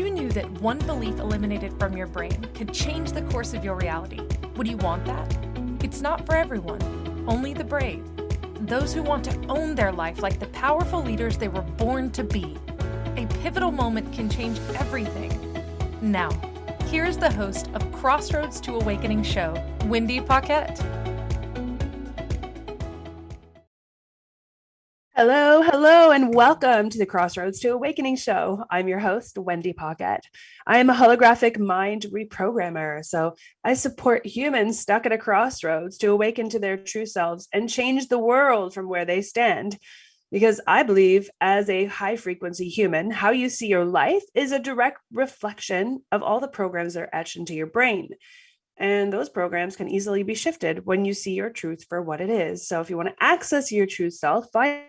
you knew that one belief eliminated from your brain could change the course of your reality, would you want that? It's not for everyone, only the brave. Those who want to own their life like the powerful leaders they were born to be. A pivotal moment can change everything. Now, here's the host of Crossroads to Awakening show, Wendy Paquette. Hello, and welcome to the Crossroads to Awakening show. I'm your host, Wendy Paquette. I am a holographic mind reprogrammer, so I support humans stuck at a crossroads to awaken to their true selves and change the world from where they stand. Because I believe, as a high-frequency human, how you see your life is a direct reflection of all the programs that are etched into your brain. And those programs can easily be shifted when you see your truth for what it is. So if you want to access your true self, find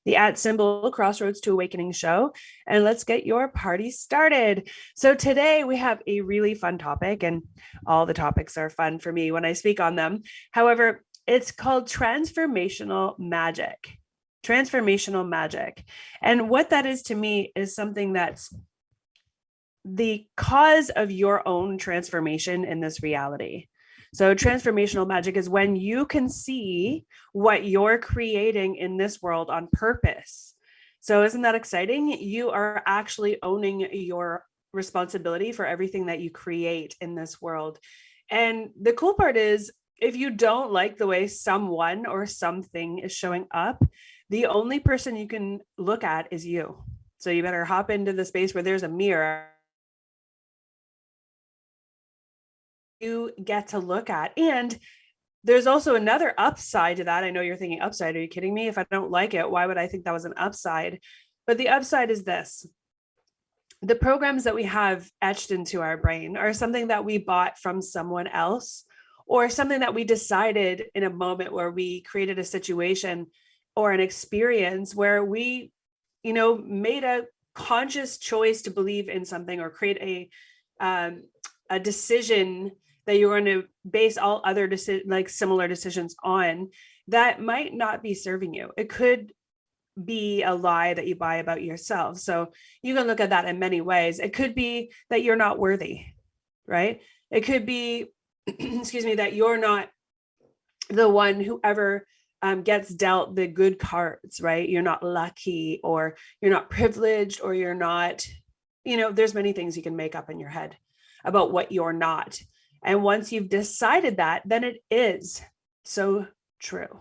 the @ Crossroads to Awakening show, and let's get your party started. So today we have a really fun topic, and all the topics are fun for me when I speak on them. However, it's called transformational magic. Transformational magic. And what that is to me is something that's the cause of your own transformation in this reality. So transformational magic is when you can see what you're creating in this world on purpose. So isn't that exciting? You are actually owning your responsibility for everything that you create in this world. And the cool part is, if you don't like the way someone or something is showing up, the only person you can look at is you. So you better hop into the space where there's a mirror you get to look at. And there's also another upside to that. I know you're thinking, upside, are you kidding me? If I don't like it, why would I think that was an upside? But the upside is this: the programs that we have etched into our brain are something that we bought from someone else, or something that we decided in a moment where we created a situation or an experience where we, made a conscious choice to believe in something or create a decision that you're going to base all other similar decisions on that might not be serving you. It could be a lie that you buy about yourself. So you can look at that in many ways. It could be that you're not worthy, right? It could be, that you're not the one who ever gets dealt the good cards, right? You're not lucky, or you're not privileged, or you're not, there's many things you can make up in your head about what you're not. And once you've decided that, then it is so true.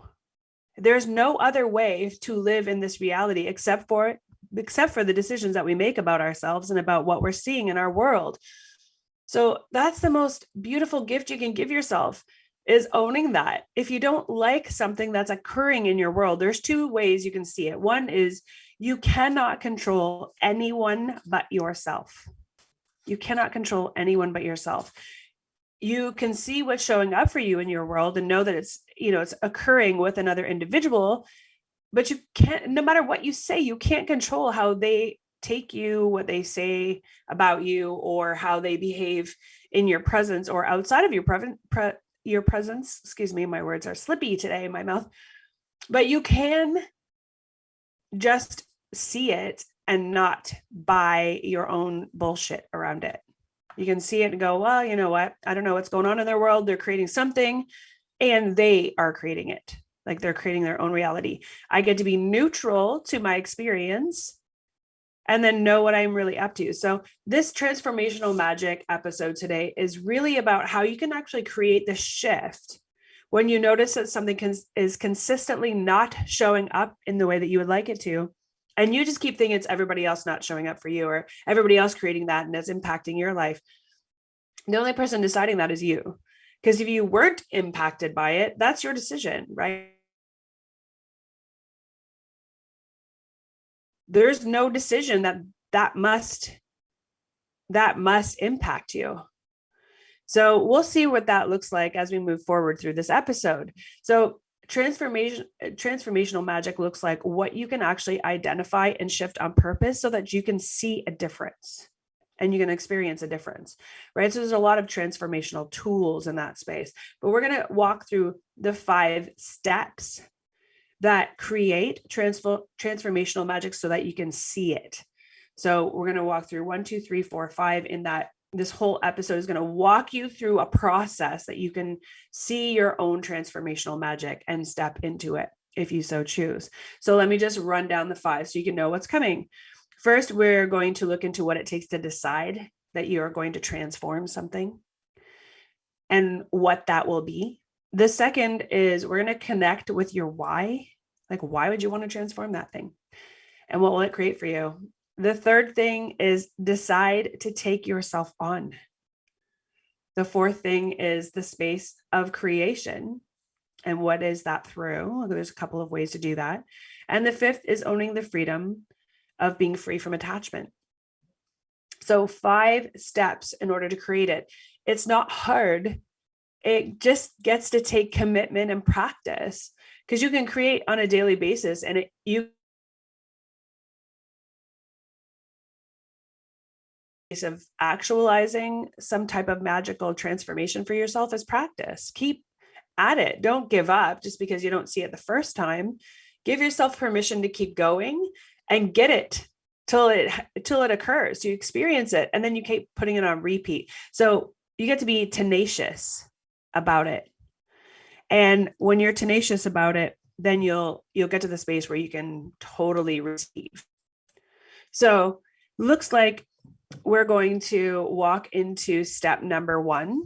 There's no other way to live in this reality except for the decisions that we make about ourselves and about what we're seeing in our world. So that's the most beautiful gift you can give yourself, is owning that. If you don't like something that's occurring in your world, there's two ways you can see it. One is you cannot control anyone but yourself. You cannot control anyone but yourself. You can see what's showing up for you in your world and know that it's occurring with another individual, but you can't, no matter what you say, you can't control how they take you, what they say about you, or how they behave in your presence or outside of your presence. Excuse me, my words are slippy today in my mouth. But you can just see it and not buy your own bullshit around it. You can see it and go, well, you know what? I don't know what's going on in their world. They're creating something and they are creating it. Like, they're creating their own reality. I get to be neutral to my experience and then know what I'm really up to. So this transformational magic episode today is really about how you can actually create the shift when you notice that something is consistently not showing up in the way that you would like it to. And you just keep thinking it's everybody else not showing up for you, or everybody else creating that and it's impacting your life. The only person deciding that is you. Because if you weren't impacted by it, that's your decision, right? There's no decision that must impact you. So we'll see what that looks like as we move forward through this episode. So transformational magic looks like what you can actually identify and shift on purpose so that you can see a difference and you can experience a difference, right? So there's a lot of transformational tools in that space, but we're going to walk through the 5 steps that create transformational magic so that you can see it. So we're going to walk through 1, 2, 3, 4, 5 in that. This whole episode is going to walk you through a process that you can see your own transformational magic and step into it if you so choose. So let me just run down the 5 so you can know what's coming. First, we're going to look into what it takes to decide that you are going to transform something and what that will be. The second is we're going to connect with your why. Like, why would you want to transform that thing? And what will it create for you? The third thing is decide to take yourself on. The fourth thing is the space of creation. And what is that through? There's a couple of ways to do that. And the fifth is owning the freedom of being free from attachment. So 5 steps in order to create it. It's not hard. It just gets to take commitment and practice, because you can create on a daily basis, and you of actualizing some type of magical transformation for yourself is practice. Keep at it. Don't give up just because you don't see it the first time. Give yourself permission to keep going and get it till it occurs. You experience it, and then you keep putting it on repeat. So you get to be tenacious about it. And when you're tenacious about it, then you'll get to the space where you can totally receive. So looks like we're going to walk into step number 1,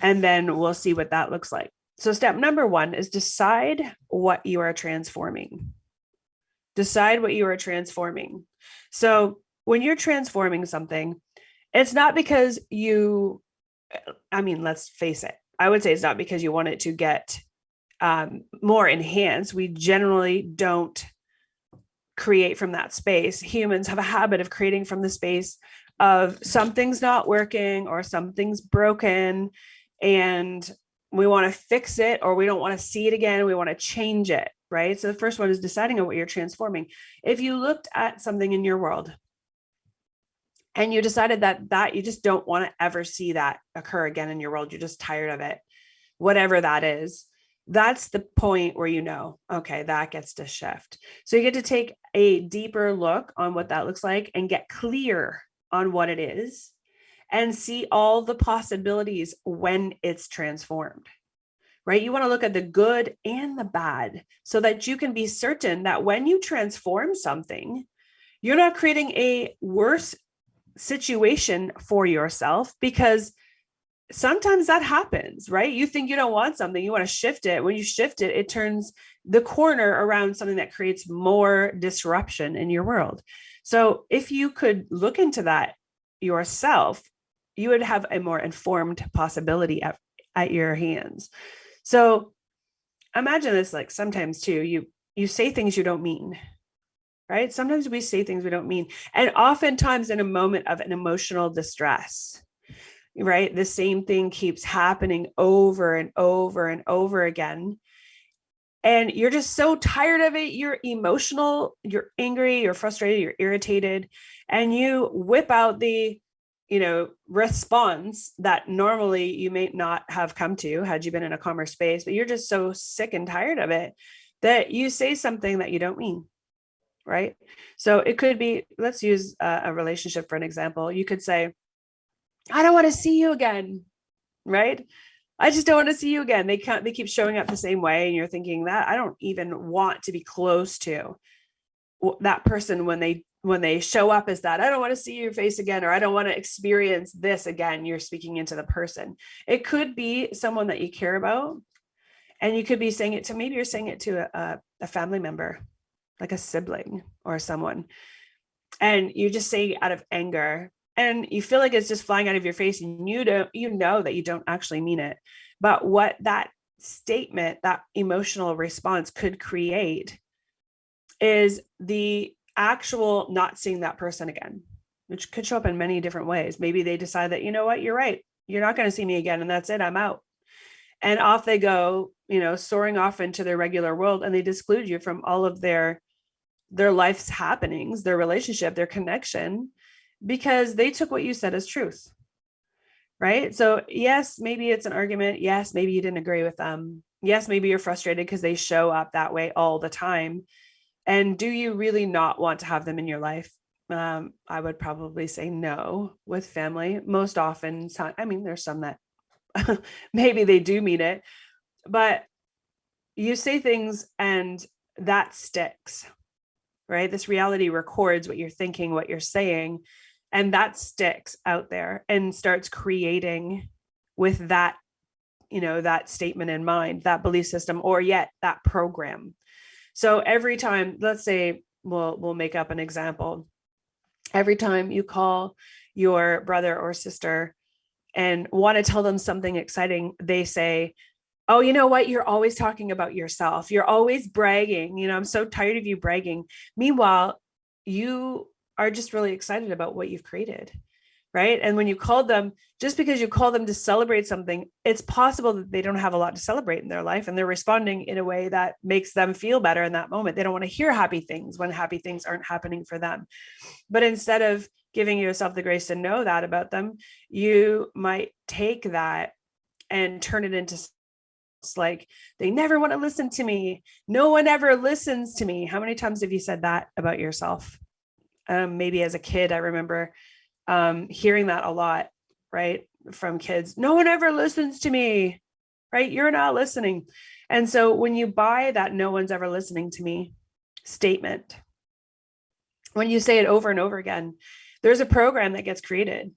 and then we'll see what that looks like. So step number 1 is decide what you are transforming. Decide what you are transforming. So when you're transforming something, it's not because let's face it. I would say it's not because you want it to get more enhanced. We generally don't create from that space. Humans have a habit of creating from the space of something's not working or something's broken, and we want to fix it, or we don't want to see it again. We want to change it, right? So the first one is deciding on what you're transforming. If you looked at something in your world and you decided that you just don't want to ever see that occur again in your world, you're just tired of it, whatever that is, that's the point where you know, okay, that gets to shift. So you get to take a deeper look on what that looks like and get clear on what it is and see all the possibilities when it's transformed, right? You want to look at the good and the bad so that you can be certain that when you transform something, you're not creating a worse situation for yourself, because sometimes that happens, right? You think you don't want something, you want to shift it. When you shift it, it turns the corner around something that creates more disruption in your world. So if you could look into that yourself, you would have a more informed possibility at your hands. So imagine this, like sometimes too, you say things you don't mean, right? Sometimes we say things we don't mean. And oftentimes in a moment of an emotional distress, right? The same thing keeps happening over and over and over again. And you're just so tired of it. You're emotional, you're angry, you're frustrated, you're irritated, and you whip out the, response that normally you may not have come to had you been in a calmer space, but you're just so sick and tired of it that you say something that you don't mean, right? So it could be, let's use a relationship for an example. You could say, I don't want to see you again, right? I just don't want to see you again. They keep showing up the same way. And you're thinking that I don't even want to be close to that person when they show up as that. I don't want to see your face again, or I don't want to experience this again. You're speaking into the person. It could be someone that you care about. And you could be saying it to, maybe you're saying it to a family member, like a sibling or someone. And you just say out of anger, and you feel like it's just flying out of your face, and you know that you don't actually mean it. But what that statement, that emotional response could create is the actual not seeing that person again, which could show up in many different ways. Maybe they decide that, you know what, you're right, you're not going to see me again, and that's it, I'm out. And off they go, soaring off into their regular world, and they disclude you from all of their life's happenings, their relationship, their connection, because they took what you said as truth, right? So yes, maybe it's an argument. Yes, maybe you didn't agree with them. Yes, maybe you're frustrated because they show up that way all the time. And do you really not want to have them in your life? I would probably say no with family. Most often, I mean, there's some that maybe they do mean it, but you say things and that sticks, right? This reality records what you're thinking, what you're saying, and that sticks out there and starts creating with that, that statement in mind, that belief system, or yet that program. So every time, let's say, we'll make up an example. Every time you call your brother or sister and want to tell them something exciting, they say, oh, you know what? You're always talking about yourself. You're always bragging. I'm so tired of you bragging. Meanwhile, you are just really excited about what you've created, right? And when you called them, just because you call them to celebrate something, it's possible that they don't have a lot to celebrate in their life, and they're responding in a way that makes them feel better in that moment. They don't want to hear happy things when happy things aren't happening for them. But instead of giving yourself the grace to know that about them, you might take that and turn it into like, they never want to listen to me. No one ever listens to me. How many times have you said that about yourself? Maybe as a kid, I remember hearing that a lot, right? From kids. No one ever listens to me, right? You're not listening. And so when you buy that no one's ever listening to me statement, when you say it over and over again, there's a program that gets created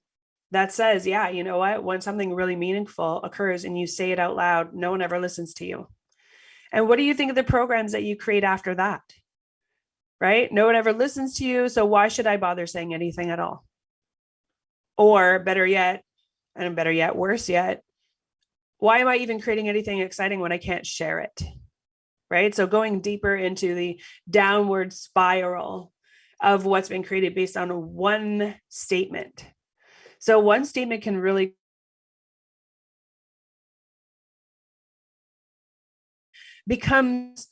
that says, yeah, you know what? When something really meaningful occurs and you say it out loud, no one ever listens to you. And what do you think of the programs that you create after that? Right? No one ever listens to you. So why should I bother saying anything at all? Or better yet, worse yet, why am I even creating anything exciting when I can't share it? Right? So going deeper into the downward spiral of what's been created based on one statement. So one statement can really becomes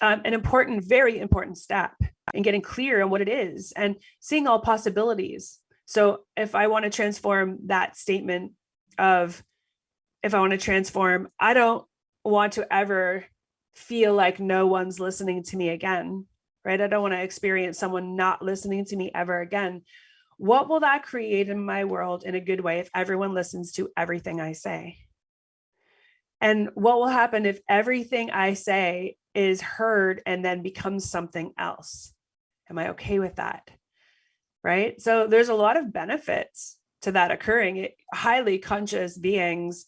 an important, very important step in getting clear on what it is and seeing all possibilities. So if I want to transform that statement of, if I want to transform, I don't want to ever feel like no one's listening to me again, right? I don't want to experience someone not listening to me ever again. What will that create in my world in a good way if everyone listens to everything I say? And what will happen if everything I say is heard and then becomes something else? Am I okay with that? Right? So there's a lot of benefits to that occurring. Highly conscious beings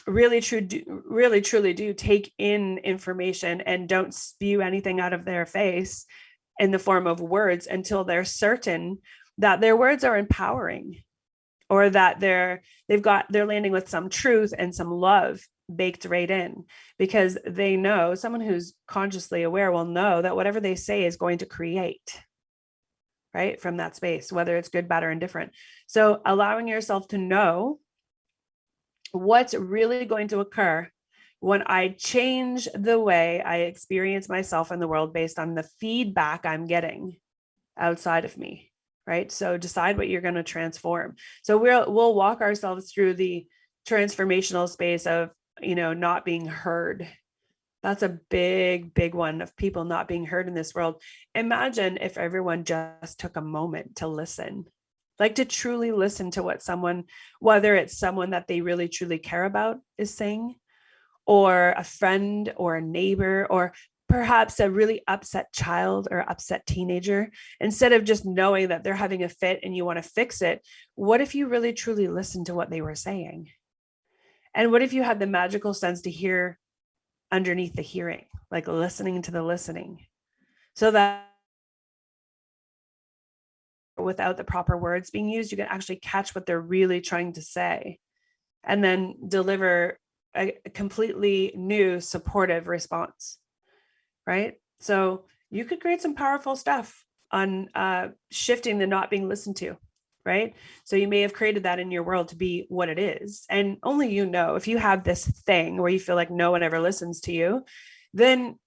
really truly do take in information and don't spew anything out of their face in the form of words until they're certain that their words are empowering, or that they're landing with some truth and some love baked right in, because they know, someone who's consciously aware will know that whatever they say is going to create, right, from that space, whether it's good, bad, or indifferent. So allowing yourself to know what's really going to occur when I change the way I experience myself in the world based on the feedback I'm getting outside of me, right? So decide what you're going to transform. So we'll walk ourselves through the transformational space of, not being heard. That's a big one, of people not being heard in this world. Imagine if everyone just took a moment to listen, like to truly listen to what someone, whether it's someone that they really truly care about, is saying, or a friend or a neighbor, or perhaps a really upset child or upset teenager. Instead of just knowing that they're having a fit and you want to fix it, what if you really truly listened to what they were saying? And what if you had the magical sense to hear underneath the hearing, like listening to the listening, so that without the proper words being used, you can actually catch what they're really trying to say, and then deliver a completely new supportive response, right? So you could create some powerful stuff on shifting the not being listened to, right? So you may have created that in your world to be what it is. And only you know, if you have this thing where you feel like no one ever listens to you, then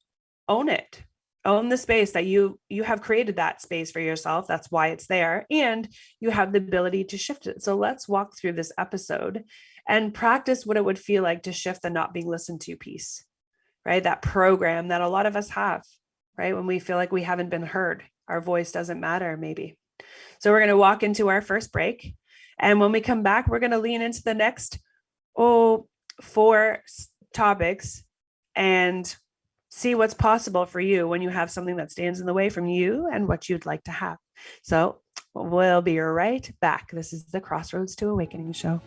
own it. Own the space that you have created that space for yourself. That's why it's there. And you have the ability to shift it. So let's walk through this episode and practice what it would feel like to shift the not being listened to piece, right? That program that a lot of us have, right? When we feel like we haven't been heard, our voice doesn't matter, maybe. So we're going to walk into our first break. And when we come back, we're going to lean into the next 4 topics and see what's possible for you when you have something that stands in the way from you and what you'd like to have. So we'll be right back. This is the Crossroads to Awakening show.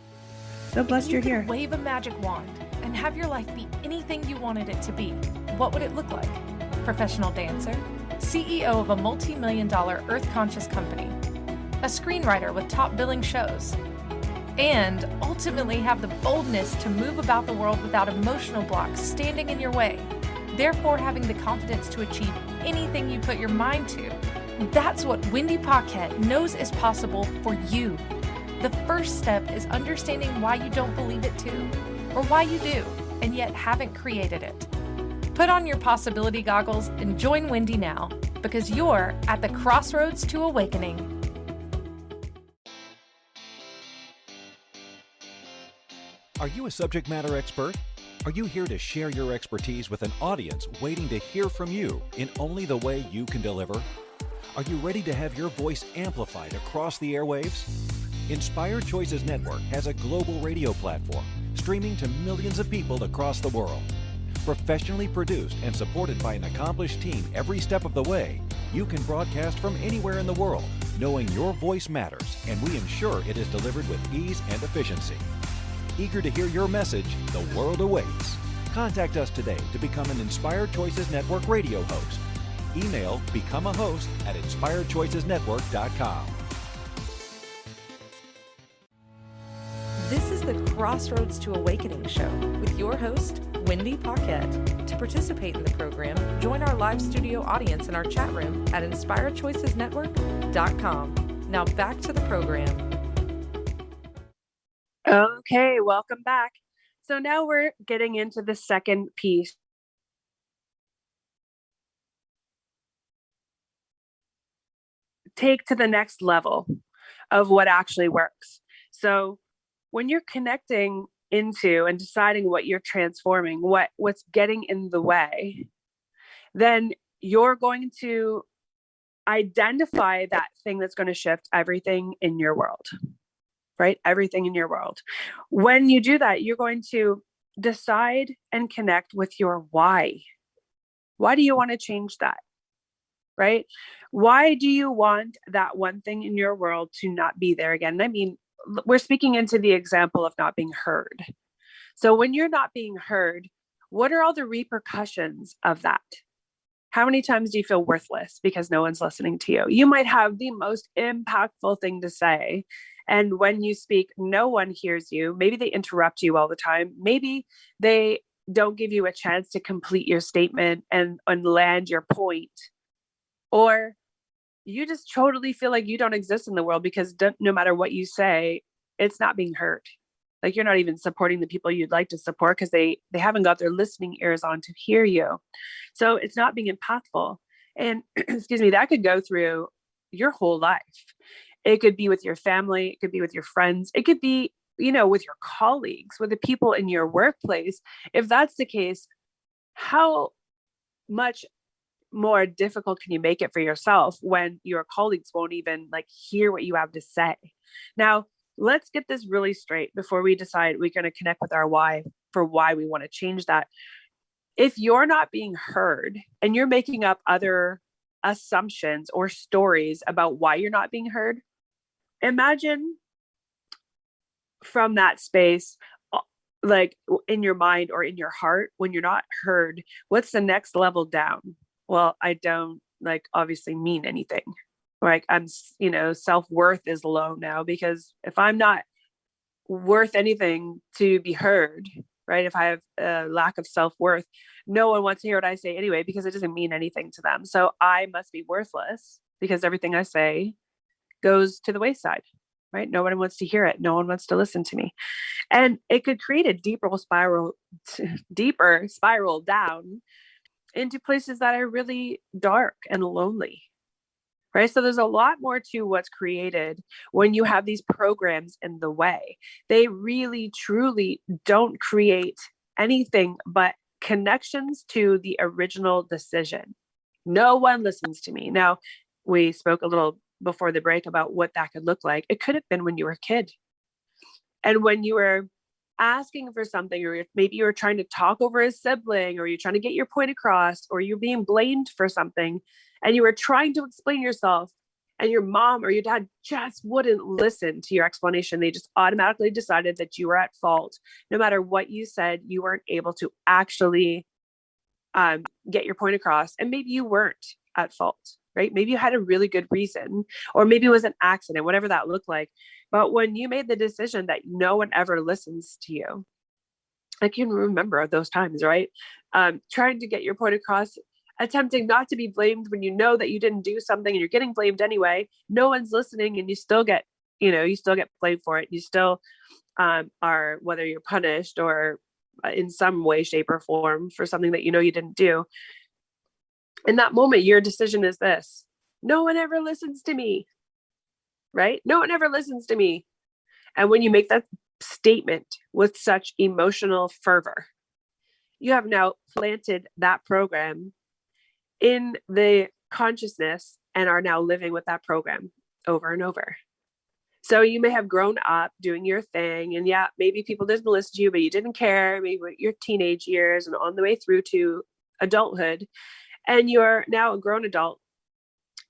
So blessed you're here. Wave a magic wand and have your life be anything you wanted it to be. What would it look like? Professional dancer, CEO of a multi-million-dollar earth-conscious company, a screenwriter with top billing shows, and ultimately have the boldness to move about the world without emotional blocks standing in your way, therefore having the confidence to achieve anything you put your mind to. That's what Wendy Paquette knows is possible for you. The first step is understanding why you don't believe it too, or why you do, and yet haven't created it. Put on your possibility goggles and join Wendy now, because you're at the Crossroads to Awakening. Are you a subject matter expert? Are you here to share your expertise with an audience waiting to hear from you in only the way you can deliver? Are you ready to have your voice amplified across the airwaves? Inspired Choices Network has a global radio platform streaming to millions of people across the world. Professionally produced and supported by an accomplished team every step of the way, you can broadcast from anywhere in the world, knowing your voice matters, and we ensure it is delivered with ease and efficiency. Eager to hear your message, the world awaits. Contact us today to become an Inspired Choices Network radio host. Email become a host at inspiredchoicesnetwork.com. This is the Crossroads to Awakening show with your host, Wendy Paquette. To participate in the program, join our live studio audience in our chat room at inspiredchoicesnetwork.com. Now back to the program. Okay, welcome back. So now we're getting into the second piece. Take to the next level of what actually works. So when you're connecting into and deciding what you're transforming, what's getting in the way, then you're going to identify that thing that's going to shift everything in your world, right? Everything in your world. When you do that, you're going to decide and connect with your why. Why do you want to change that? Right? Why do you want that one thing in your world to not be there again? I mean, we're speaking into the example of not being heard. So when you're not being heard, what are all the repercussions of that? How many times do you feel worthless because no one's listening to you? You might have the most impactful thing to say, and when you speak, no one hears you. Maybe they interrupt you all the time. Maybe they don't give you a chance to complete your statement and land your point. Or you just totally feel like you don't exist in the world because no matter what you say, it's not being heard. Like you're not even supporting the people you'd like to support because they haven't got their listening ears on to hear you. So it's not being impactful. And excuse me, that could go through your whole life. It could be with your family. It could be with your friends. It could be, with your colleagues, with the people in your workplace. If that's the case, how much more difficult can you make it for yourself when your colleagues won't even hear what you have to say? Now, let's get this really straight before we decide we're going to connect with our why for why we want to change that. If you're not being heard and you're making up other assumptions or stories about why you're not being heard, imagine from that space, like in your mind or in your heart, when you're not heard, what's the next level down? Well, I don't obviously mean anything. I'm, self-worth is low now because if I'm not worth anything to be heard, right? If I have a lack of self-worth, no one wants to hear what I say anyway, because it doesn't mean anything to them. So I must be worthless because everything I say goes to the wayside, right? No one wants to hear it. No one wants to listen to me. And it could create a deeper spiral down into places that are really dark and lonely, right? So there's a lot more to what's created when you have these programs in the way. They really, truly don't create anything but connections to the original decision. No one listens to me. Now, we spoke a little before the break about what that could look like. It could have been when you were a kid. And when you were asking for something, or maybe you were trying to talk over a sibling, or you're trying to get your point across, or you're being blamed for something, and you were trying to explain yourself, and your mom or your dad just wouldn't listen to your explanation. They just automatically decided that you were at fault. No matter what you said, you weren't able to actually get your point across. And maybe you weren't at fault, right? Maybe you had a really good reason, or maybe it was an accident, whatever that looked like. But when you made the decision that no one ever listens to you, I can remember those times, right? Trying to get your point across, attempting not to be blamed when you know that you didn't do something and you're getting blamed anyway. No one's listening, and you still get blamed for it. You still are, whether you're punished or in some way, shape, or form for something that you know you didn't do. In that moment, your decision is this: no one ever listens to me, right? No one ever listens to me. And when you make that statement with such emotional fervor, you have now planted that program in the consciousness and are now living with that program over and over. So you may have grown up doing your thing, and yeah, maybe people didn't listen to you, but you didn't care, maybe your teenage years and on the way through to adulthood, and you're now a grown adult,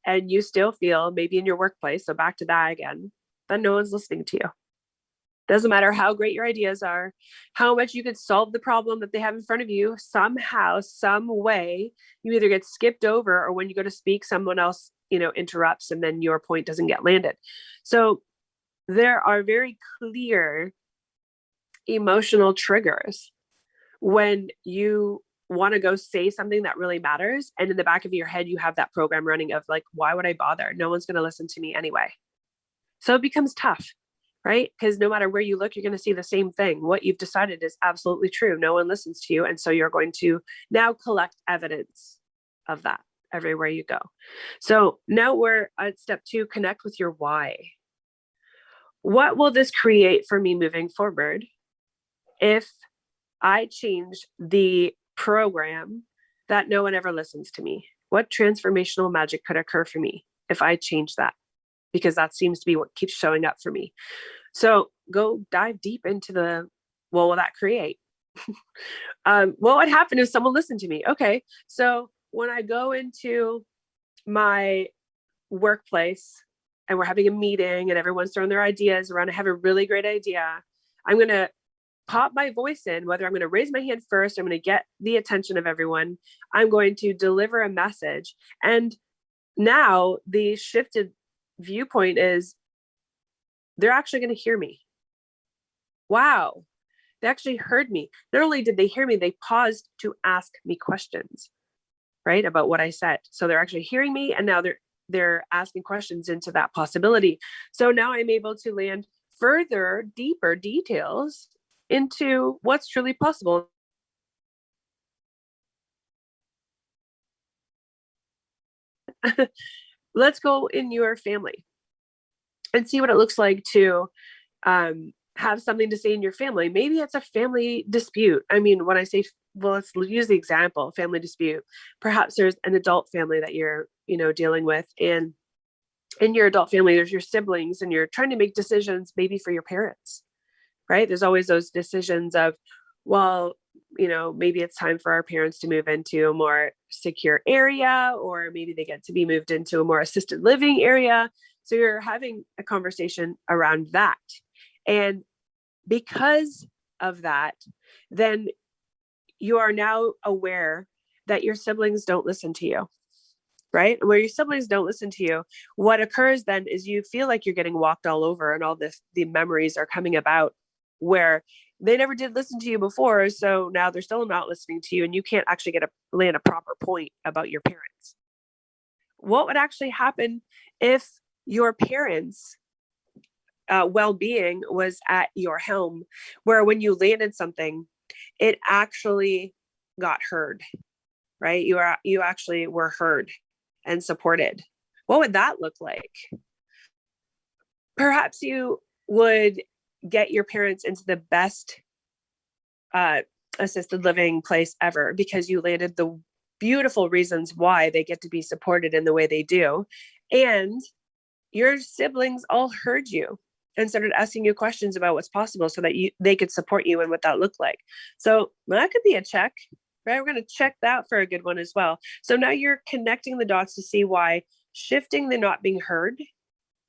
and you still feel, maybe in your workplace, so back to that again, that no one's listening to you. Doesn't matter how great your ideas are, how much you could solve the problem that they have in front of you, somehow, some way, you either get skipped over, or when you go to speak, someone else, interrupts, and then your point doesn't get landed. So there are very clear emotional triggers when you want to go say something that really matters. And in the back of your head, you have that program running of like, why would I bother? No one's going to listen to me anyway. So it becomes tough. Right? Because no matter where you look, you're going to see the same thing. What you've decided is absolutely true. No one listens to you. And so you're going to now collect evidence of that everywhere you go. So now we're at step 2, connect with your why. What will this create for me moving forward if I change the program that no one ever listens to me? What transformational magic could occur for me if I change that? Because that seems to be what keeps showing up for me. So go dive deep into what will that create? What would happen if someone listened to me? Okay. So when I go into my workplace and we're having a meeting and everyone's throwing their ideas around, I have a really great idea. I'm going to pop my voice in, whether I'm going to raise my hand first, I'm going to get the attention of everyone. I'm going to deliver a message. And now the shifted viewpoint is they're actually going to hear me. Wow. They actually heard me. Not only did they hear me, they paused to ask me questions, right? About what I said. So they're actually hearing me, and now they're asking questions into that possibility. So now I'm able to land further, deeper details into what's truly possible. Let's go in your family and see what it looks like to have something to say in your family. Maybe it's a family dispute. I mean, when I say, well, let's use the example, family dispute. Perhaps there's an adult family that you're, dealing with. And in your adult family, there's your siblings, and you're trying to make decisions maybe for your parents, right? There's always those decisions of, well, maybe it's time for our parents to move into a more secure area, or maybe they get to be moved into a more assisted living area. So you're having a conversation around that. And because of that, then you are now aware that your siblings don't listen to you, right? Where your siblings don't listen to you, what occurs then is you feel like you're getting walked all over, and the memories are coming about where they never did listen to you before. So now they're still not listening to you, and you can't actually land a proper point about your parents. What would actually happen if your parents' well-being was at your helm, where when you landed something, it actually got heard, right? You actually were heard and supported. What would that look like? Perhaps you would get your parents into the best assisted living place ever, because you landed the beautiful reasons why they get to be supported in the way they do. And your siblings all heard you and started asking you questions about what's possible so that they could support you and what that looked like. So that could be a check, right? We're going to check that for a good one as well. So now you're connecting the dots to see why shifting the not being heard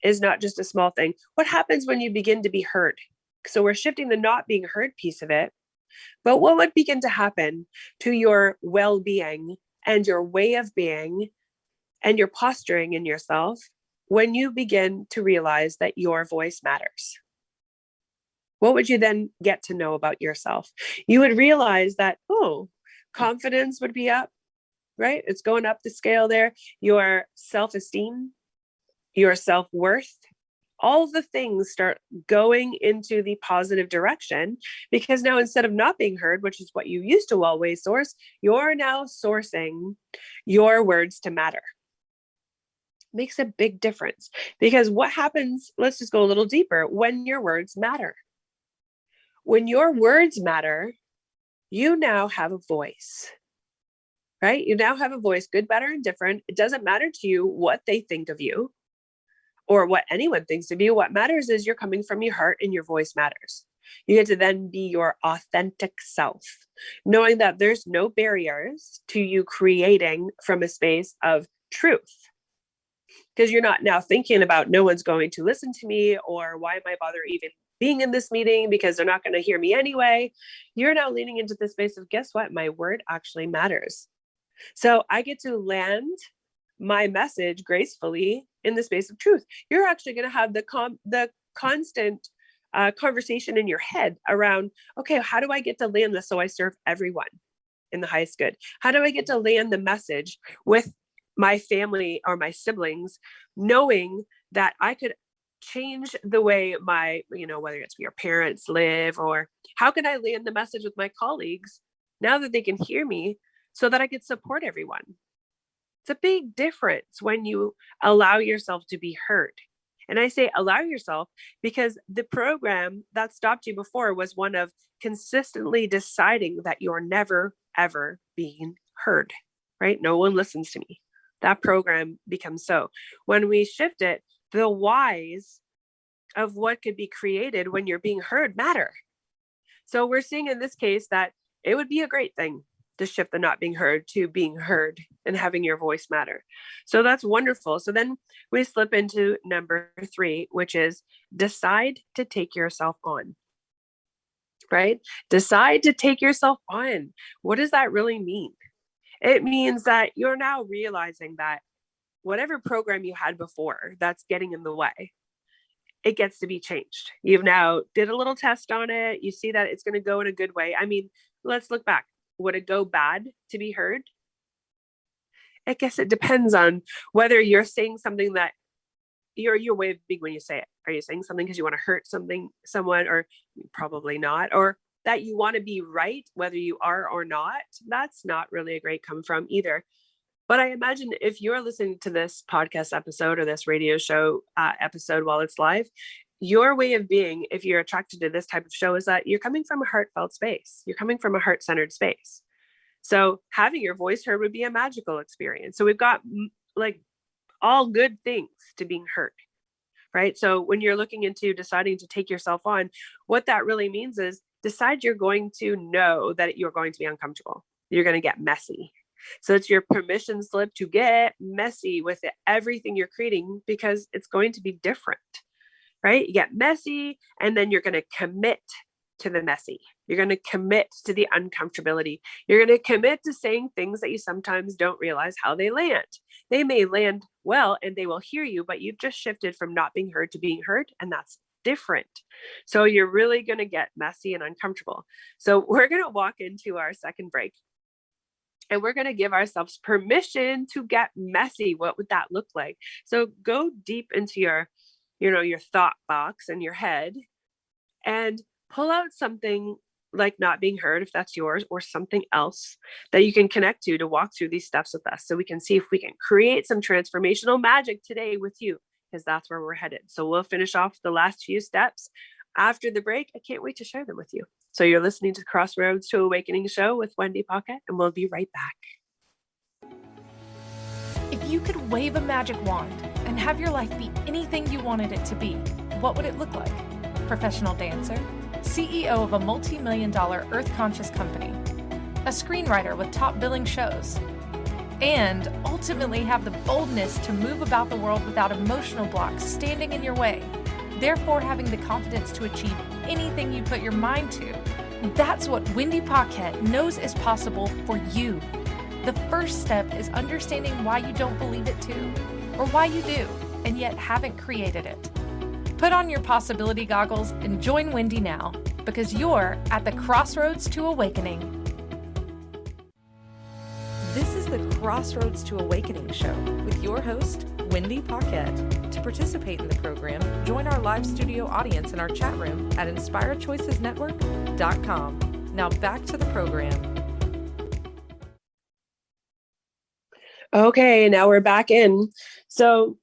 is not just a small thing. What happens when you begin to be heard? So we're shifting the not being heard piece of it, but what would begin to happen to your well-being and your way of being and your posturing in yourself when you begin to realize that your voice matters? What would you then get to know about yourself? You would realize that, oh, confidence would be up, right? It's going up the scale there. Your self-esteem, your self-worth, all the things start going into the positive direction, because now instead of not being heard, which is what you used to always source, you're now sourcing your words to matter. Makes a big difference, because what happens, let's just go a little deeper, when your words matter. When your words matter, you now have a voice, right? You now have a voice, good, better, and different. It doesn't matter to you what they think of you or what anyone thinks of you. What matters is you're coming from your heart and your voice matters. You get to then be your authentic self, knowing that there's no barriers to you creating from a space of truth. Because you're not now thinking about no one's going to listen to me, or why am I bother even being in this meeting because they're not going to hear me anyway. You're now leaning into the space of, guess what? My word actually matters. So I get to land my message gracefully in the space of truth. You're actually going to have the constant conversation in your head around, okay, how do I get to land this so I serve everyone in the highest good? How do I get to land the message with my family or my siblings, knowing that I could change the way my, whether it's your parents live, or how can I land the message with my colleagues now that they can hear me so that I could support everyone? It's a big difference when you allow yourself to be heard. And I say allow yourself because the program that stopped you before was one of consistently deciding that you're never, ever being heard, right? No one listens to me. That program becomes so. When we shift it, the whys of what could be created when you're being heard matter. So we're seeing in this case that it would be a great thing to shift the not being heard to being heard and having your voice matter. So that's wonderful. So then we slip into number 3, which is decide to take yourself on, right? Decide to take yourself on. What does that really mean? It means that you're now realizing that whatever program you had before that's getting in the way, it gets to be changed. You've now did a little test on it. You see that it's going to go in a good way. I mean, let's look back. Would it go bad to be heard? I guess it depends on whether you're saying something that your way of being when you say it. Are you saying something because you want to hurt someone, or probably not, or that you want to be right, whether you are or not? That's not really a great come from either. But I imagine if you're listening to this podcast episode or this radio show episode while it's live, your way of being, if you're attracted to this type of show, is that you're coming from a heartfelt space. You're coming from a heart-centered space. So having your voice heard would be a magical experience. So we've got like all good things to being heard, right? So when you're looking into deciding to take yourself on, what that really means is decide you're going to know that you're going to be uncomfortable. You're going to get messy. So it's your permission slip to get messy with everything you're creating, because it's going to be different, right? You get messy, and then you're going to commit to the messy. You're going to commit to the uncomfortability. You're going to commit to saying things that you sometimes don't realize how they land. They may land well and they will hear you, but you've just shifted from not being heard to being heard, and that's different. So you're really going to get messy and uncomfortable. So we're going to walk into our second break, and we're going to give ourselves permission to get messy. What would that look like? So go deep into your thought box and your head, and pull out something like not being heard, if that's yours, or something else that you can connect to walk through these steps with us, so we can see if we can create some transformational magic today with you, because that's where we're headed. So we'll finish off the last few steps after the break. I can't wait to share them with you. So you're listening to Crossroads to Awakening show with Wendy Paquette, and we'll be right back. If you could wave a magic wand and have your life be anything you wanted it to be, what would it look like? Professional dancer, CEO of a multi-million-dollar earth-conscious company, a screenwriter with top billing shows, and ultimately have the boldness to move about the world without emotional blocks standing in your way, therefore having the confidence to achieve anything you put your mind to. That's what Wendy Paquette knows is possible for you. The first step is understanding why you don't believe it too, or why you do, and yet haven't created it. Put on your possibility goggles and join Wendy now, because you're at the Crossroads to Awakening. This is the Crossroads to Awakening show with your host, Wendy Paquette. To participate in the program, join our live studio audience in our chat room at inspiredchoicesnetwork.com. Now back to the program. Okay, now we're back in. So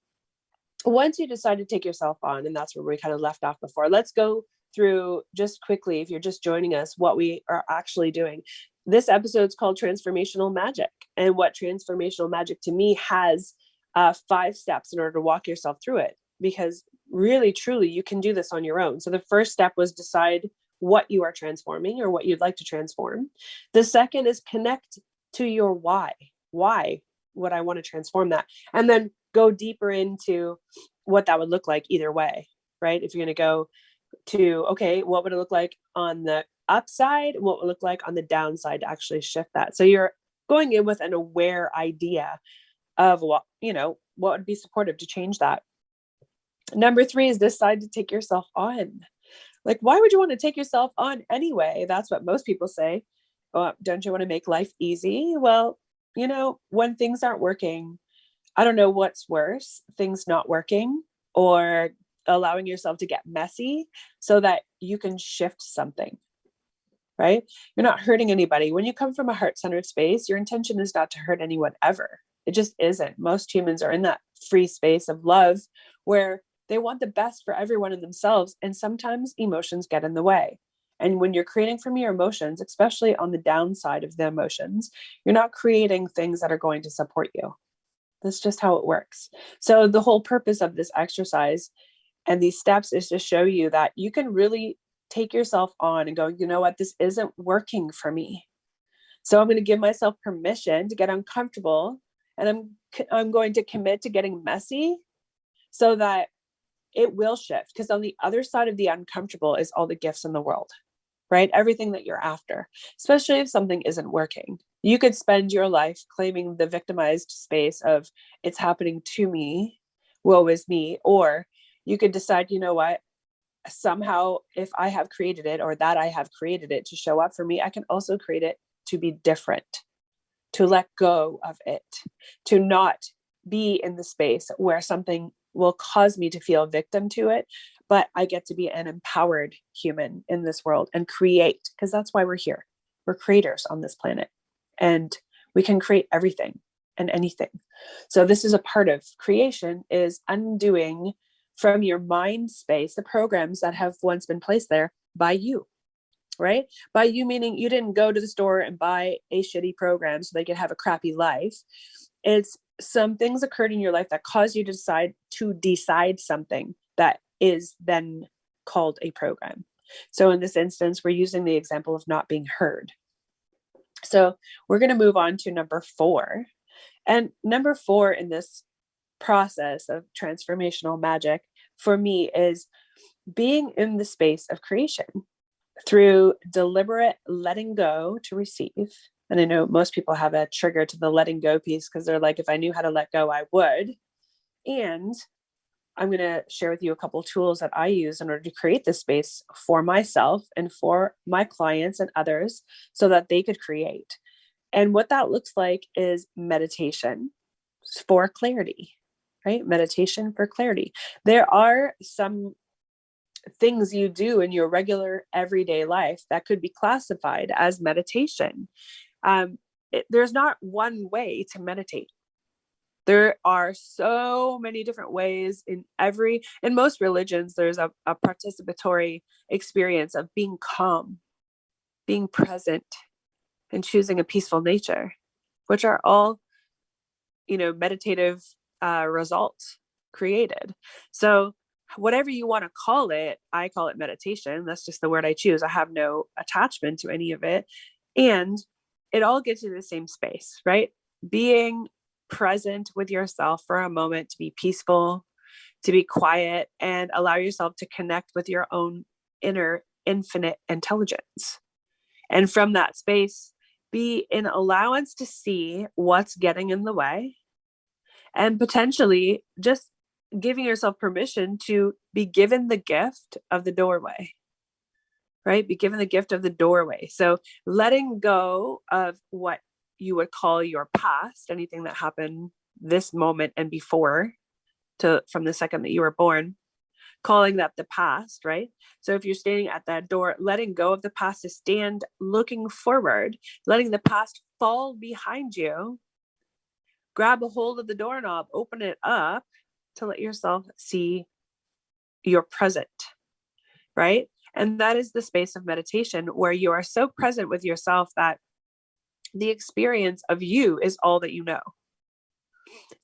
once you decide to take yourself on, and that's where we kind of left off before, let's go through just quickly, if you're just joining us, what we are actually doing. This episode is called Transformational Magic. And what Transformational Magic to me has 5 steps in order to walk yourself through it, because really, truly, you can do this on your own. So the first step was decide what you are transforming or what you'd like to transform. The second is connect to your why. Why would I want to transform that? And then go deeper into what that would look like either way, right? If you're going to go to, okay, what would it look like on the upside? What would it look like on the downside to actually shift that? So you're going in with an aware idea of what would be supportive to change that. Number 3 is decide to take yourself on. Like, why would you want to take yourself on anyway? That's what most people say. Oh, don't you want to make life easy? Well, when things aren't working, I don't know what's worse, things not working or allowing yourself to get messy so that you can shift something, right? You're not hurting anybody. When you come from a heart-centered space, your intention is not to hurt anyone ever. It just isn't. Most humans are in that free space of love where they want the best for everyone and themselves. And sometimes emotions get in the way. And when you're creating from your emotions, especially on the downside of the emotions, you're not creating things that are going to support you. That's just how it works. So the whole purpose of this exercise and these steps is to show you that you can really take yourself on and go, you know what, this isn't working for me. So I'm going to give myself permission to get uncomfortable, and I'm going to commit to getting messy so that it will shift. Because on the other side of the uncomfortable is all the gifts in the world, right? Everything that you're after, especially if something isn't working. You could spend your life claiming the victimized space of it's happening to me, woe is me, or you could decide, you know what, somehow if I have created it or that I have created it to show up for me, I can also create it to be different, to let go of it, to not be in the space where something will cause me to feel victim to it, but I get to be an empowered human in this world and create, because that's why we're here. We're creators on this planet, and we can create everything and anything. So this is a part of creation, is undoing from your mind space the programs that have once been placed there by you, right? By you meaning you didn't go to the store and buy a shitty program so they could have a crappy life. It's some things occurred in your life that caused you to decide something that is then called a program. So in this instance, we're using the example of not being heard. So we're going to move on to number 4. And number 4 in this process of transformational magic for me is being in the space of creation through deliberate letting go to receive. And I know most people have a trigger to the letting go piece because they're like, if I knew how to let go, I would. And I'm going to share with you a couple of tools that I use in order to create this space for myself and for my clients and others so that they could create. And what that looks like is meditation for clarity, right? Meditation for clarity. There are some things you do in your regular everyday life that could be classified as meditation. There's not one way to meditate. There are so many different ways in most religions. There's a participatory experience of being calm, being present, and choosing a peaceful nature, which are all, meditative results. created. So whatever you want to call it, I call it meditation. That's just the word I choose. I have no attachment to any of it. And it all gets you to the same space, right? Being present with yourself for a moment, to be peaceful, to be quiet, and allow yourself to connect with your own inner infinite intelligence. And from that space, be in allowance to see what's getting in the way, and potentially just giving yourself permission to be given the gift of the doorway, right? Be given the gift of the doorway. So letting go of what you would call your past, anything that happened this moment and before, from the second that you were born, calling that the past, right? So if you're standing at that door, letting go of the past to stand looking forward, letting the past fall behind you, grab a hold of the doorknob, open it up to let yourself see your present, right? And that is the space of meditation, where you are so present with yourself that the experience of you is all that you know.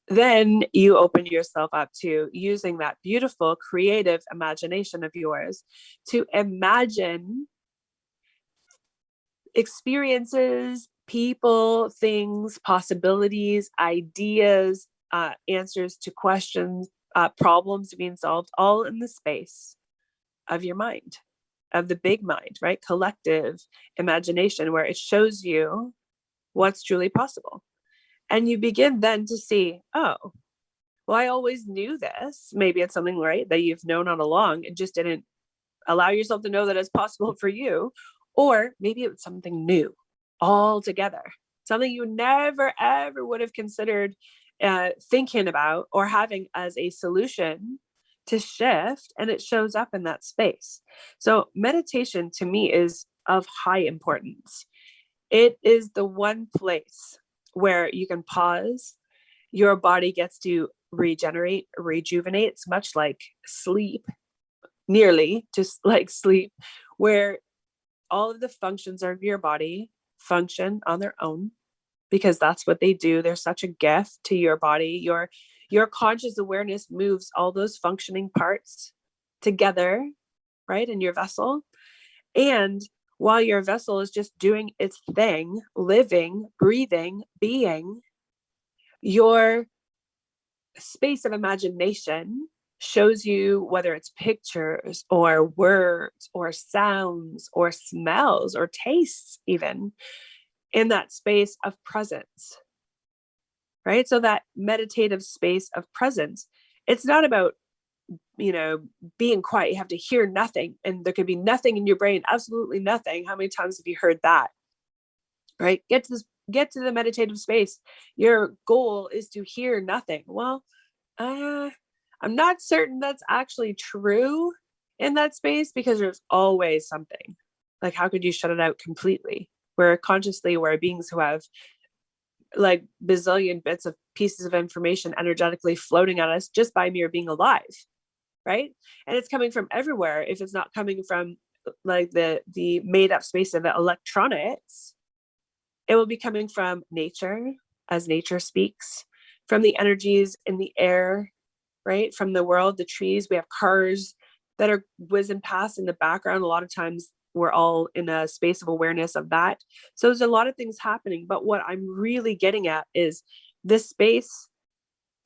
Then you open yourself up to using that beautiful creative imagination of yours to imagine experiences, people, things, possibilities, ideas, answers to questions, problems being solved, all in the space of your mind, of the big mind, right? Collective imagination, where it shows you what's truly possible. And you begin then to see, oh, well, I always knew this. Maybe it's something, right, that you've known all along and just didn't allow yourself to know that it's possible for you. Or maybe it was something new altogether, something you never, ever would have considered thinking about or having as a solution to shift. And it shows up in that space. So meditation to me is of high importance. It is the one place where you can pause, your body gets to regenerate, rejuvenate. It's much like sleep, nearly just like sleep, where all of the functions of your body function on their own, because that's what they do. They're such a gift to your body. Your conscious awareness moves all those functioning parts together, right, in your vessel. And while your vessel is just doing its thing, living, breathing, being, your space of imagination shows you, whether it's pictures or words or sounds or smells or tastes, even in that space of presence, right? So that meditative space of presence, it's not about, being quiet. You have to hear nothing, and there could be nothing in your brain, absolutely nothing. How many times have you heard that, right? Get to the meditative space. Your goal is to hear nothing. Well, I'm not certain that's actually true in that space, because there's always something. Like, how could you shut it out completely? We're beings who have like bazillion bits of pieces of information energetically floating at us just by mere being alive, right? And it's coming from everywhere. If it's not coming from like the made up space of the electronics, it will be coming from nature, as nature speaks, from the energies in the air, right? From the world, the trees. We have cars that are whizzing past in the background. A lot of times we're all in a space of awareness of that. So there's a lot of things happening. But what I'm really getting at is this space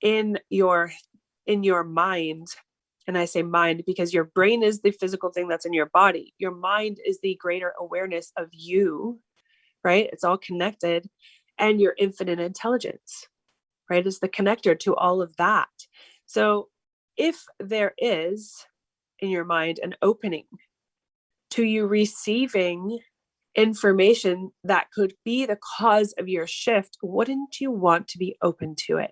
in your mind. And I say mind because your brain is the physical thing that's in your body. Your mind is the greater awareness of you, right? It's all connected. And your infinite intelligence, right, is the connector to all of that. So if there is in your mind an opening to you receiving information that could be the cause of your shift, wouldn't you want to be open to it?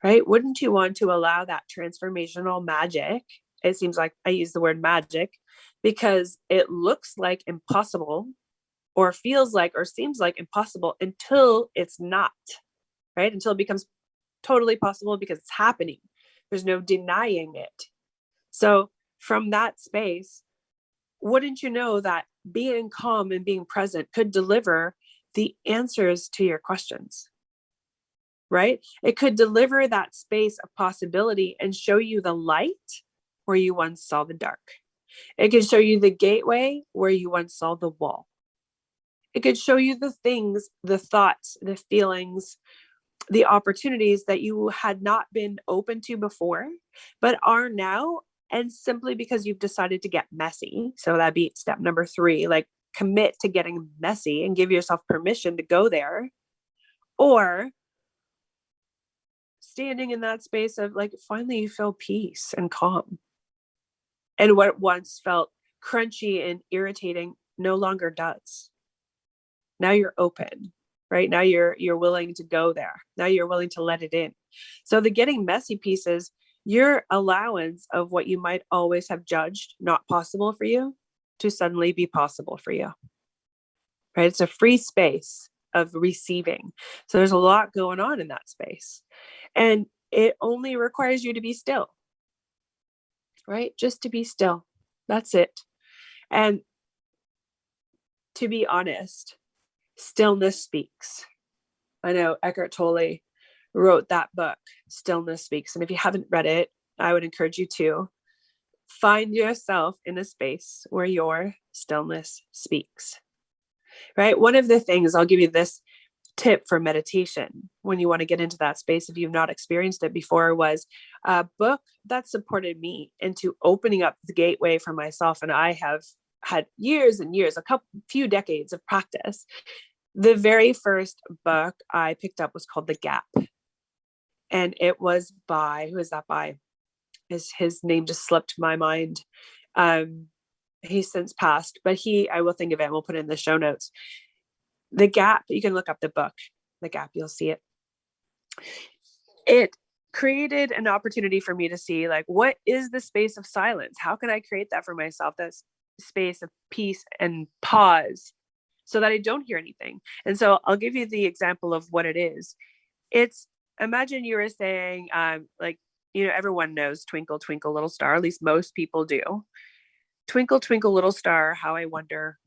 Right? Wouldn't you want to allow that transformational magic? It seems like I use the word magic because it looks like impossible, or feels like, or seems like impossible, until it's not, right? Until it becomes totally possible because it's happening. There's no denying it. So from that space, wouldn't you know that being calm and being present could deliver the answers to your questions, right? It could deliver that space of possibility and show you the light where you once saw the dark. It could show you the gateway where you once saw the wall. It could show you the things, the thoughts, the feelings, the opportunities that you had not been open to before, but are now. And simply because you've decided to get messy. So that'd be step number 3, like commit to getting messy and give yourself permission to go there. Or standing in that space of like, finally you feel peace and calm. And what once felt crunchy and irritating no longer does. Now you're open, right? Now you're willing to go there. Now you're willing to let it in. So the getting messy piece is your allowance of what you might always have judged not possible for you to suddenly be possible for you, right? It's a free space of receiving. So there's a lot going on in that space. And it only requires you to be still, right? Just to be still. That's it. And to be honest, stillness speaks. I know Eckhart Tolle wrote that book, Stillness Speaks. And if you haven't read it, I would encourage you to find yourself in a space where your stillness speaks, right? One of the things, I'll give you this tip for meditation when you want to get into that space, if you've not experienced it before, was a book that supported me into opening up the gateway for myself. And I have had years and years, few decades of practice. The very first book I picked up was called The Gap. And it was by, who is that by? His name just slipped my mind. He's since passed, but I will think of it and we'll put it in the show notes. The Gap, you can look up the book, The Gap, you'll see it. It created an opportunity for me to see, like, what is the space of silence? How can I create that for myself? That space of peace and pause so that I don't hear anything. And so I'll give you the example of what it is. It's, imagine you were saying, like, everyone knows Twinkle, Twinkle, Little Star, at least most people do. Twinkle, twinkle, little star, how I wonder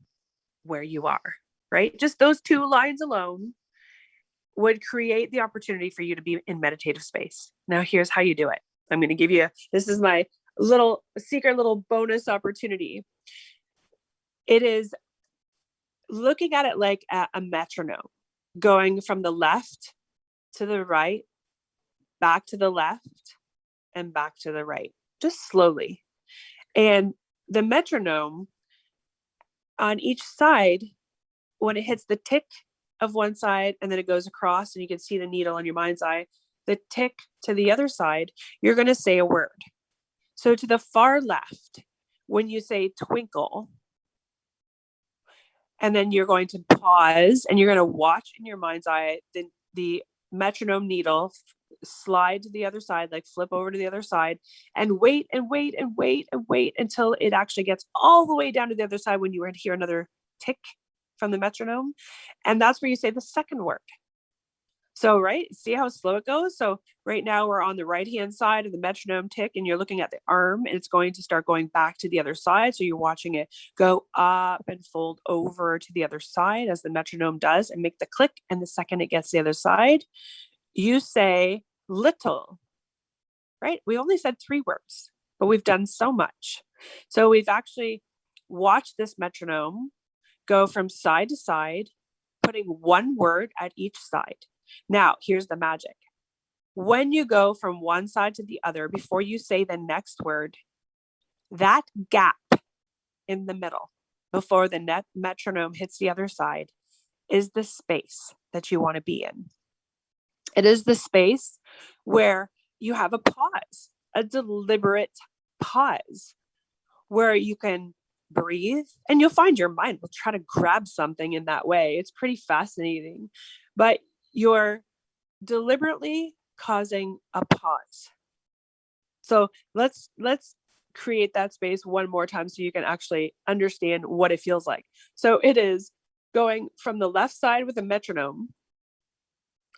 where you are, right? Just those 2 lines alone would create the opportunity for you to be in meditative space. Now, here's how you do it. I'm going to give you, this is my secret little bonus opportunity. It is looking at it like a metronome, going from the left to the right, back to the left, and back to the right, just slowly. And the metronome on each side, when it hits the tick of one side and then it goes across and you can see the needle on your mind's eye, the tick to the other side, you're going to say a word. So to the far left, when you say twinkle, and then you're going to pause and you're going to watch in your mind's eye the metronome needle slide to the other side, like flip over to the other side, and wait and wait and wait and wait until it actually gets all the way down to the other side when you were to hear another tick from the metronome. And that's where you say the second word. So, right, see how slow it goes? So right now we're on the right-hand side of the metronome tick and you're looking at the arm and it's going to start going back to the other side. So you're watching it go up and fold over to the other side as the metronome does and make the click. And the second it gets to the other side, you say little, right? We only said 3 words, but we've done so much. So we've actually watched this metronome go from side to side, putting 1 word at each side. Now, here's the magic. When you go from one side to the other, before you say the next word, that gap in the middle, before the metronome hits the other side, is the space that you want to be in. It is the space where you have a pause, a deliberate pause, where you can breathe and you'll find your mind will try to grab something in that way. It's pretty fascinating, but you're deliberately causing a pause. So let's create that space one more time so you can actually understand what it feels like. So it is going from the left side with a metronome,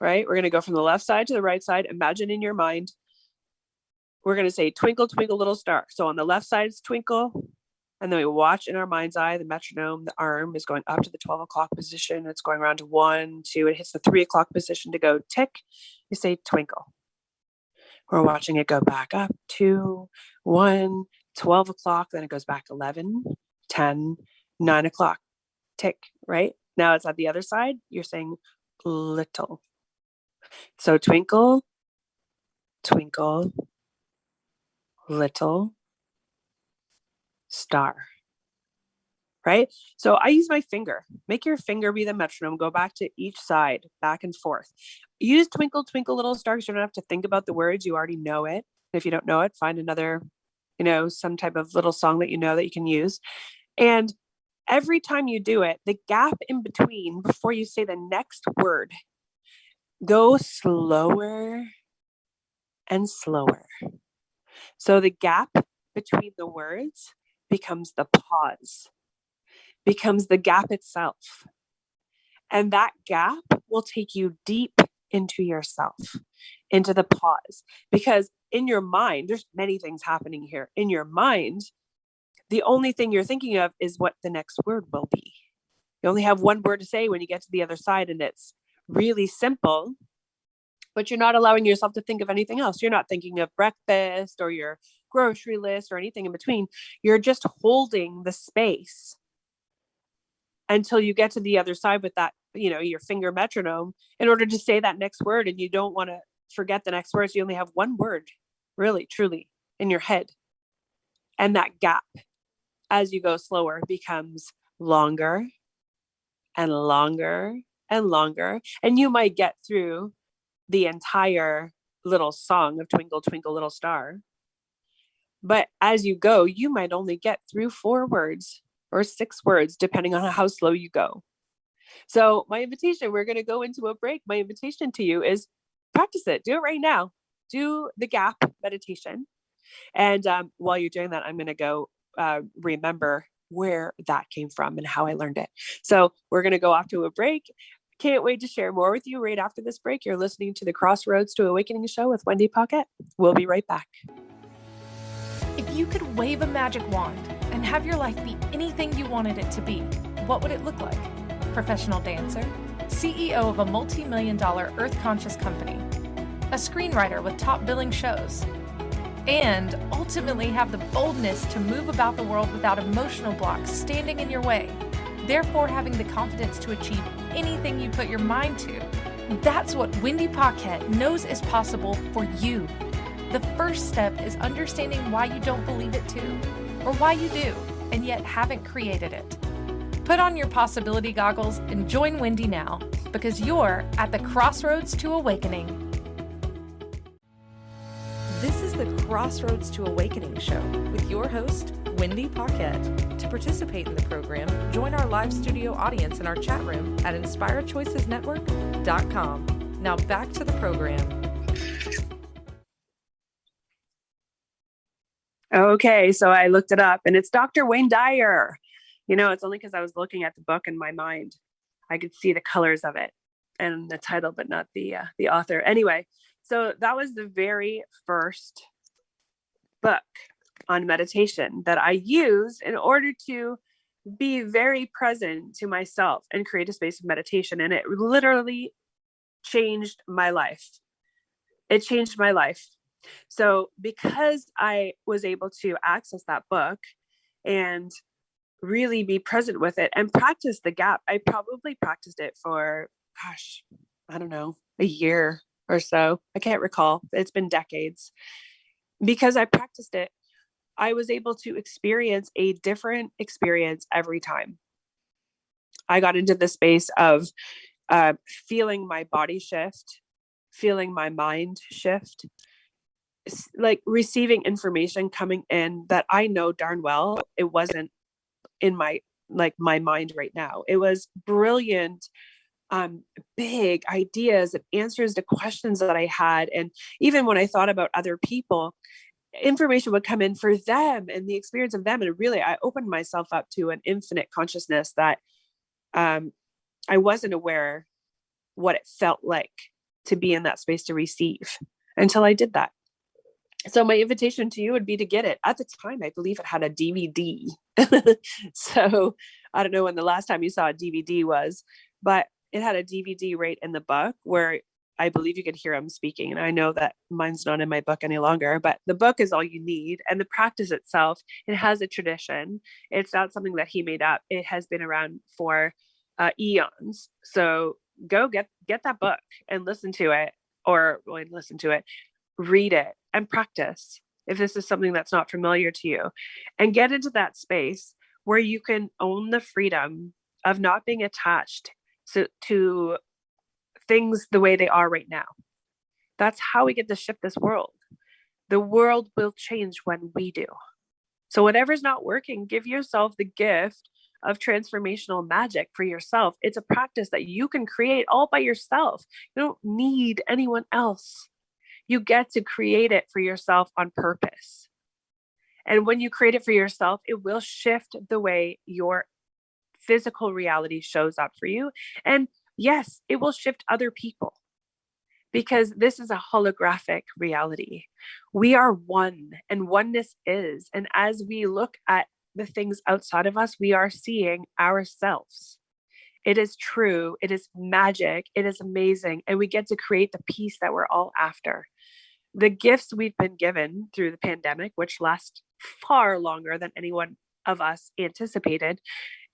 right? We're going to go from the left side to the right side. Imagine in your mind, we're going to say twinkle, twinkle, little star. So on the left side is twinkle. And then we watch in our mind's eye, the metronome, the arm is going up to the 12 o'clock position. It's going around to 1, 2, it hits the 3 o'clock position to go tick. You say twinkle. We're watching it go back up, 2, 1, 12 o'clock. Then it goes back 11, 10, 9 o'clock. Tick, right? Now it's at the other side. You're saying little. So twinkle, twinkle, little star. Right? So I use my finger. Make your finger be the metronome. Go back to each side, back and forth. Use twinkle, twinkle, little star, because you don't have to think about the words. You already know it. If you don't know it, find another, some type of little song that you know that you can use. And every time you do it, the gap in between, before you say the next word, go slower and slower. So the gap between the words becomes the pause, becomes the gap itself. And that gap will take you deep into yourself, into the pause. Because in your mind, there's many things happening here. In your mind, the only thing you're thinking of is what the next word will be. You only have one word to say when you get to the other side, and it's really simple, but you're not allowing yourself to think of anything else. You're not thinking of breakfast or your grocery list or anything in between. You're just holding the space until you get to the other side with that, your finger metronome, in order to say that next word. And you don't want to forget the next word. So you only have one word, really, truly, in your head. And that gap, as you go slower, becomes longer and longer and longer. And you might get through the entire little song of Twinkle, Twinkle, Little Star. But as you go, you might only get through 4 words or 6 words, depending on how slow you go. So my invitation, we're going to go into a break. My invitation to you is practice it. Do it right now. Do the gap meditation. And while you're doing that, I'm going to go remember where that came from and how I learned it. So we're going to go off to a break. Can't wait to share more with you right after this break. You're listening to the Crossroads to Awakening show with Wendy Paquette. We'll be right back. If you could wave a magic wand and have your life be anything you wanted it to be, what would it look like? Professional dancer, CEO of a multi-million-dollar earth-conscious company, a screenwriter with top billing shows, and ultimately have the boldness to move about the world without emotional blocks standing in your way, therefore having the confidence to achieve anything you put your mind to. That's what Wendy Paquette knows is possible for you. The first step is understanding why you don't believe it too, or why you do, and yet haven't created it. Put on your possibility goggles and join Wendy now, because you're at the Crossroads to Awakening. This is the Crossroads to Awakening show with your host, Wendy Paquette. To participate in the program, join our live studio audience in our chat room at inspiredchoicesnetwork.com. Now back to the program. Okay, so I looked it up and it's Dr. Wayne Dyer. It's only because I was looking at the book in my mind. I could see the colors of it and the title, but not the author. Anyway, so that was the very first book on meditation that I used in order to be very present to myself and create a space of meditation. And it literally changed my life. It changed my life. So because I was able to access that book and really be present with it and practice the gap, I probably practiced it for, I don't know, a year or so. I can't recall. It's been decades. Because I practiced it, I was able to experience a different experience every time. I got into the space of feeling my body shift, feeling my mind shift, like receiving information coming in that I know darn well it wasn't in my mind right now. It was brilliant, big ideas and answers to questions that I had. And even when I thought about other people, information would come in for them and the experience of them. And really, I opened myself up to an infinite consciousness that I wasn't aware what it felt like to be in that space to receive until I did that. So my invitation to you would be to get it. At the time, I believe it had a DVD. So I don't know when the last time you saw a DVD was, but it had a DVD right in the book where I believe you could hear him speaking. And I know that mine's not in my book any longer, but the book is all you need. And the practice itself, it has a tradition. It's not something that he made up. It has been around for eons. So go get that book and listen to it, read it and practice if this is something that's not familiar to you, and get into that space where you can own the freedom of not being attached to things the way they are right now. That's how we get to shift this world. The world will change when we do. So whatever's not working, give yourself the gift of transformational magic for yourself. It's a practice that you can create all by yourself. You don't need anyone else. You get to create it for yourself on purpose. And when you create it for yourself, it will shift the way your physical reality shows up for you. And yes, it will shift other people, because this is a holographic reality. We are one, and oneness is. And as we look at the things outside of us, we are seeing ourselves. It is true. It is magic. It is amazing. And we get to create the peace that we're all after. The gifts we've been given through the pandemic, which lasts far longer than anyone of us anticipated,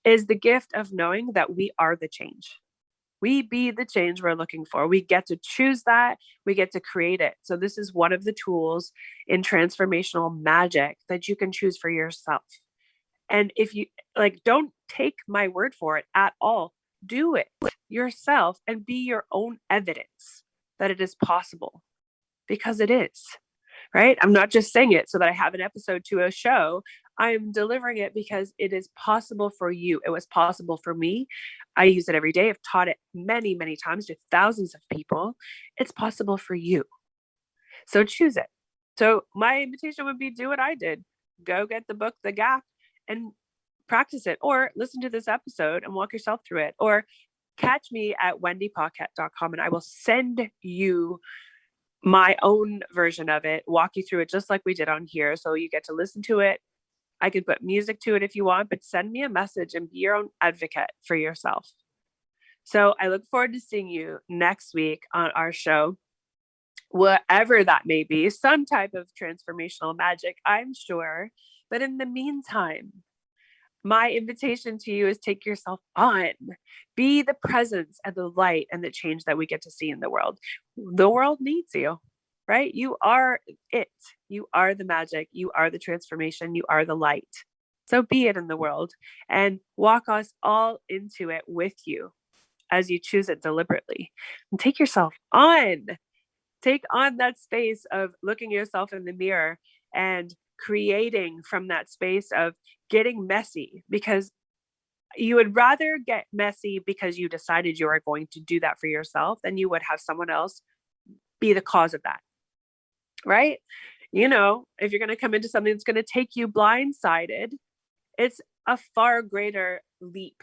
is the gift of knowing that we are the change. We be the change we're looking for. We get to choose that. We get to create it. So this is one of the tools in transformational magic that you can choose for yourself. And if you don't take my word for it at all, do it yourself and be your own evidence that it is possible, because it is, right? I'm not just saying it so that I have an episode to a show. I'm delivering it because it is possible for you. It was possible for me. I use it every day. I've taught it many, many times to thousands of people. It's possible for you. So choose it. So my invitation would be, do what I did. Go get the book, The Gap, and practice it, or listen to this episode and walk yourself through it, or catch me at wendypaquette.com and I will send you my own version of it, walk you through it just like we did on here. So you get to listen to it. I could put music to it if you want, but send me a message and be your own advocate for yourself. So I look forward to seeing you next week on our show, whatever that may be, some type of transformational magic, I'm sure. But in the meantime, my invitation to you is take yourself on. Be the presence and the light and the change that we get to see in the world. The world needs you, right? You are it. You are the magic. You are the transformation. You are the light. So be it in the world and walk us all into it with you as you choose it deliberately. And take yourself on. Take on that space of looking yourself in the mirror and creating from that space of getting messy, because you would rather get messy because you decided you are going to do that for yourself than you would have someone else be the cause of that. Right? You know, if you're going to come into something that's going to take you blindsided, it's a far greater leap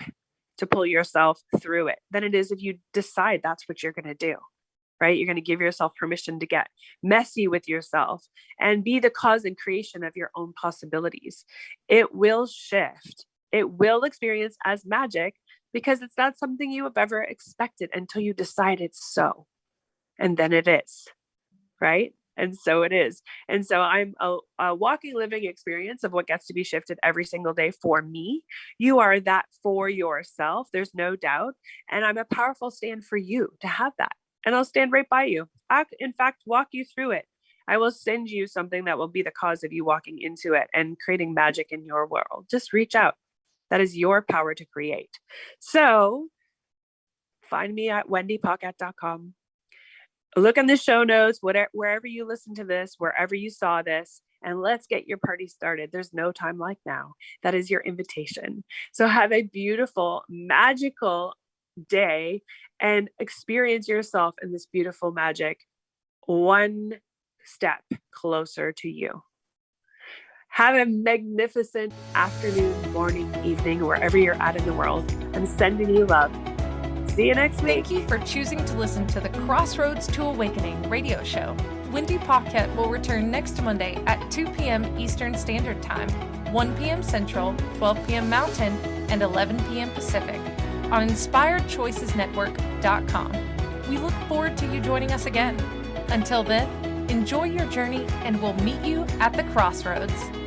to pull yourself through it than it is if you decide that's what you're going to do. Right? You're going to give yourself permission to get messy with yourself and be the cause and creation of your own possibilities. It will shift. It will experience as magic because it's not something you have ever expected until you decide it's so. And then it is. Right? And so it is. And so I'm a walking, living experience of what gets to be shifted every single day for me. You are that for yourself. There's no doubt. And I'm a powerful stand for you to have that. And I'll stand right by you. I'll, in fact, walk you through it. I will send you something that will be the cause of you walking into it and creating magic in your world. Just reach out. That is your power to create. So find me at wendypaquette.com. Look in the show notes, wherever you listen to this, wherever you saw this, and let's get your party started. There's no time like now. That is your invitation. So have a beautiful, magical day and experience yourself in this beautiful magic, one step closer to you. Have a magnificent afternoon, morning, evening, wherever you're at in the world. I'm sending you love. See you next week. Thank you for choosing to listen to the Crossroads to Awakening radio show. Wendy Paquette will return next Monday at 2 p.m. Eastern Standard Time, 1 p.m. Central, 12 p.m. Mountain, and 11 p.m. Pacific on InspiredChoicesNetwork.com. We look forward to you joining us again. Until then, enjoy your journey and we'll meet you at the crossroads.